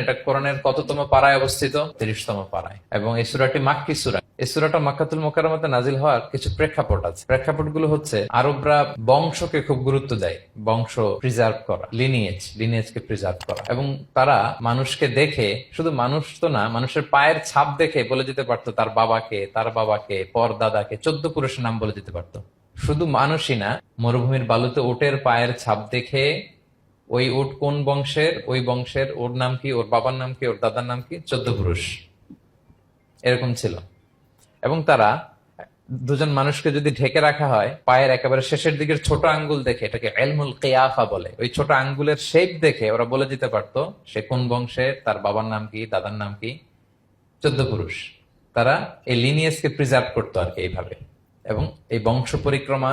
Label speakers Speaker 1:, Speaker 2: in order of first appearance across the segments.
Speaker 1: এটা কোরআনের কততম পারায় অবস্থিত? 30তম পারায়। এবং এই সূরাটি মাক্কি সূরা। এই সূরাটা মক্কাতুল মুকাররমাতে নাজিল হওয়ার কিছু প্রেক্ষাপট আছে। প্রেক্ষাপটগুলো হচ্ছে, আরবরা বংশকে খুব গুরুত্ব দেয়, বংশ প্রিজার্ভ করা, লিনিয়েজকে প্রিজার্ভ করা। এবং তারা মানুষকে দেখে, শুধু মানুষ তো না, মানুষের পায়ের ছাপ দেখে বলে দিতে পারতো তার বাবাকে, তার বাবাকে, পর দাদাকে, 14 পুরুষের নাম বলে দিতে পারতো। শুধু মানুষই না, মরুভূমির বালুতে উটের পায়ের ছাপ দেখে ওই উট কোন বংশের, ওই বংশের ওর নাম কি, ওর বাবার নাম কি, ওর দাদার নাম কি, 14 পুরুষ এরকম ছিল। এবং তারা দুজন মানুষকে যদি ঢেকে রাখা হয়, পায়ের একেবারে শেষের দিকের ছোট আঙ্গুল দেখে, এটাকে ইলমুল কিয়াফা বলে, ওই ছোট আঙ্গুলের শেপ দেখে ওরা বলে দিতে পারতো সে কোন বংশের, তার বাবার নাম কি, দাদার নাম কি, 14 পুরুষ। তারা এই লিনিয়েজকে প্রিজার্ভ করতো আর কি এইভাবে। এবং এই বংশ পরিক্রমা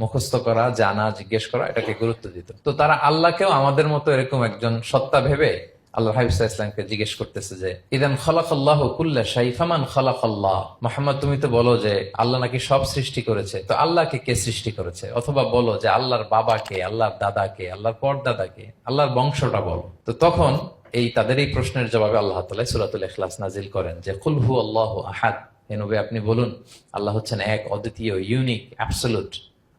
Speaker 1: মুখস্থ করা, জানা, জিজ্ঞেস করা, এটাকে গুরুত্ব দিত। তো তারা আল্লাহকেও আমাদের মতো এরকম একজন সত্তা ভেবে আল্লাহ হাবিব সাল্লাল্লাহু আলাইহি ওয়াসাল্লামকে জিজ্ঞেস করতেছে যে, ইদান খালাকাল্লাহু কুল্লা শাই ফামান খালাকাল্লাহ। মুহাম্মদ, তুমি তো বলো যে আল্লাহ নাকি সব সৃষ্টি করেছে, তো আল্লাহকে কে সৃষ্টি করেছে? অথবা বলো যে আল্লাহর বাবাকে, আল্লাহর দাদাকে, আল্লাহর পরদাদাকে, আল্লাহর বংশটা বলো। তো তখন তাদের এই প্রশ্নের জবাবে আল্লাহ তাআলা সূরাতুল ইখলাস নাজিল করেন যে, কুল হু আল্লাহু আহাদ। হে নবী, আপনি বলুন আল্লাহ হচ্ছেন এক, অদ্বিতীয়, ইউনিক, অ্যাবসলিউট।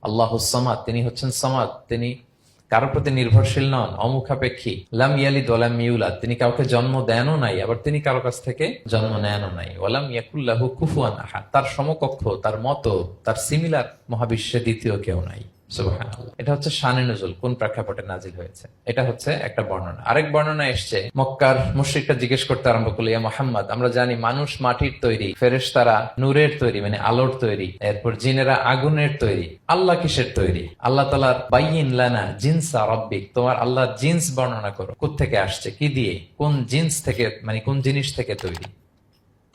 Speaker 1: আল্লাহুস সামাদ, তিনি হচ্ছেন সামাদ, তিনি কারোর প্রতি নির্ভরশীল নন, অমুখাপেক্ষী। লাম ইয়ালিদ ওয়া লাম ইউলাদ, তিনি কাউকে জন্ম দেনও নাই, আবার তিনি কারো কাছ থেকে জন্ম নেনও নাই। ওয়া লাম ইয়াকুল লাহু কুফুয়ান আহাদ, তার সমকক্ষ, তার মতো, তার সিমিলার মহাবিশ্বে দ্বিতীয় কেউ নাই। সুবহানাল্লাহ। এটা হচ্ছে শানে নুজুল, কোন প্রেক্ষাপটে নাজিল হয়েছে, এটা হচ্ছে একটা বর্ণনা। আরেক বর্ণনা এসছে, মক্কার মুশরিকরা জিজ্ঞেস করতে আরম্ভ করলো, ইয়া মুহাম্মদ, আমরা জানি মানুষ মাটির তৈরি, ফেরেশতারা নূরের তৈরি, মানে আলোর তৈরি, এরপর জিনেরা আগুনের তৈরি, আল্লাহ কিসের তৈরি? আল্লাহ তাআলার বাইয়িন লানা জিনসা রাব্বিক, তোমার আল্লাহর জিন্স বর্ণনা করো, কোত্থেকে আসছে, কি দিয়ে, কোন জিন্স থেকে, মানে কোন জিনিস থেকে তৈরি?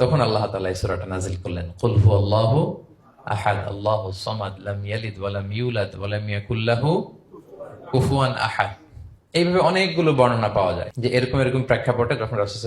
Speaker 1: তখন আল্লাহ তাআলা এই সূরাটা নাজিল করলেন, কুল হু আল্লাহু আহাদ আল্লাহুস সামাদ লাম ইয়ালিদ ওয়া লাম ইউলাদ ওয়া লাম ইয়াকুল লাহু কুফুয়ান আহাদ। এইভাবে অনেকগুলো বর্ণনা পাওয়া যায় যে এরকম এরকম প্রেক্ষাপটে যখন রাসূল